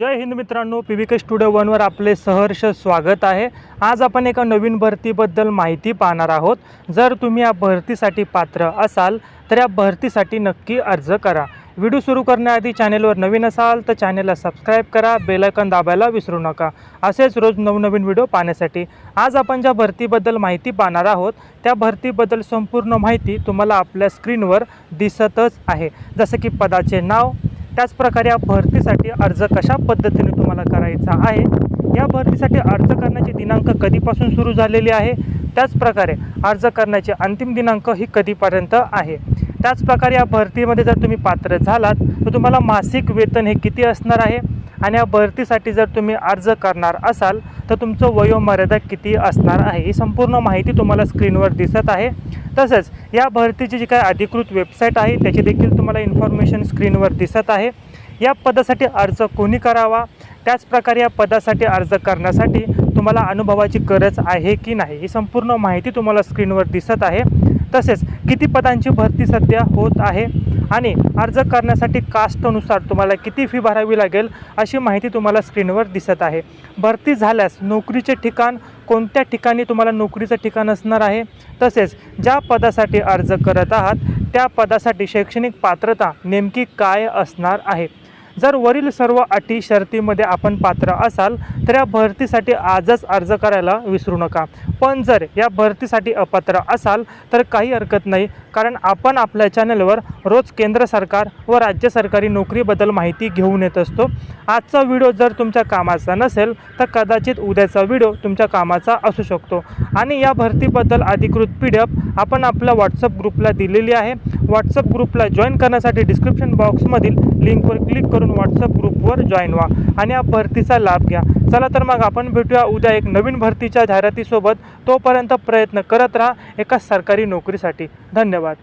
जय हिंद मित्रांनो, PVK studio 1वर आपले सहर्ष स्वागत आहे। आज आपण एका नवीन भरतीबद्दल माहिती पाहणार आहोत। जर तुम्ही या भरतीसाठी पात्र असाल तर या भरतीसाठी नक्की अर्ज करा। व्हिडिओ सुरू करण्याआधी चॅनलवर नवीन असाल तर चॅनलला सबस्क्राइब करा, बेल आयकॉन दाबायला विसरू नका। असेच रोज नवनवीन व्हिडिओ पाहण्यासाठी आज आपण ज्या भरतीबद्दल माहिती पाहणार आहोत त्या भरतीबद्दल संपूर्ण माहिती तुम्हाला आपल्या स्क्रीनवर दिसतच आहे। जसे की पदाचे नाव, त्याच प्रकारे या भरतीसाठी अर्ज कशा पद्धतीने तुम्हाला करायचा आहे, या भरतीसाठी अर्ज करण्याची दिनांक कधीपासून सुरू झालेली आहे, त्याच प्रकारे अर्ज करण्याचे अंतिम दिनांक ही कधीपर्यंत आहे। त्याच प्रकारे या भरतीमध्ये जर तुम्ही पात्र झालात तर तुम्हाला मासिक वेतन हे किती असणार आहे आणि या भरतीसाठी जर तुम्ही अर्ज करणार असाल तर तुमचं वयोमर्यादा किती असणार आहे, ही संपूर्ण माहिती तुम्हाला स्क्रीनवर दिसत आहे। तसेच या भरतीची जी काही अधिकृत वेबसाईट आहे त्याची देखील तुम्हाला इन्फॉर्मेशन स्क्रीनवर दिसत आहे। या पदासाठी अर्ज कोणी करावा, त्याच प्रकारे या पदासाठी अर्ज करण्यासाठी तुम्हाला अनुभवाची गरज आहे की नाही, ही संपूर्ण माहिती तुम्हाला स्क्रीनवर दिसत आहे। तसेच किती पदांची भरती सध्या होत आहे आणि अर्ज करण्यासाठी कास्टनुसार तुम्हाला किती फी भरावी लागेल अशी माहिती तुम्हाला स्क्रीनवर दिसत आहे। भरती झाल्यास नोकरीचे ठिकाण, कोणत्या ठिकाणी तुम्हाला नोकरीचं ठिकाण असणार आहे, तसेच ज्या पदासाठी अर्ज करत आहात त्या पदासाठी शैक्षणिक पात्रता नेमकी काय असणार आहे। जर वरील सर्व अटी शर्तीमध्ये आपण पात्र असाल तर या भरतीसाठी आजच अर्ज करायला विसरू नका। पण जर या भरतीसाठी अपात्र असाल तर काही हरकत नाही, कारण आपण आपल्या चॅनलवर रोज केंद्र सरकार व राज्य सरकारी नोकरीबद्दल माहिती घेऊन येत असतो। आजचा व्हिडिओ जर तुमच्या कामाचा नसेल तर कदाचित उद्याचा व्हिडिओ तुमच्या कामाचा असू शकतो। आणि या भरतीबद्दल अधिकृत PDF आपण आपल्या व्हॉट्सअप ग्रुपला दिलेली आहे। व्हॉट्सअप ग्रुपला जॉईन करण्यासाठी डिस्क्रिप्शन बॉक्समधील लिंकवर क्लिक करून व्हॉट्सअप ग्रुपवर जॉईन व्हा आणि या भरतीचा लाभ घ्या। चला तर मग आपण भेटूया उद्या एक नवीन भरतीच्या जाहिरातीसोबत। तोपर्यंत प्रयत्न करत राहा एका सरकारी नोकरीसाठी। धन्यवाद।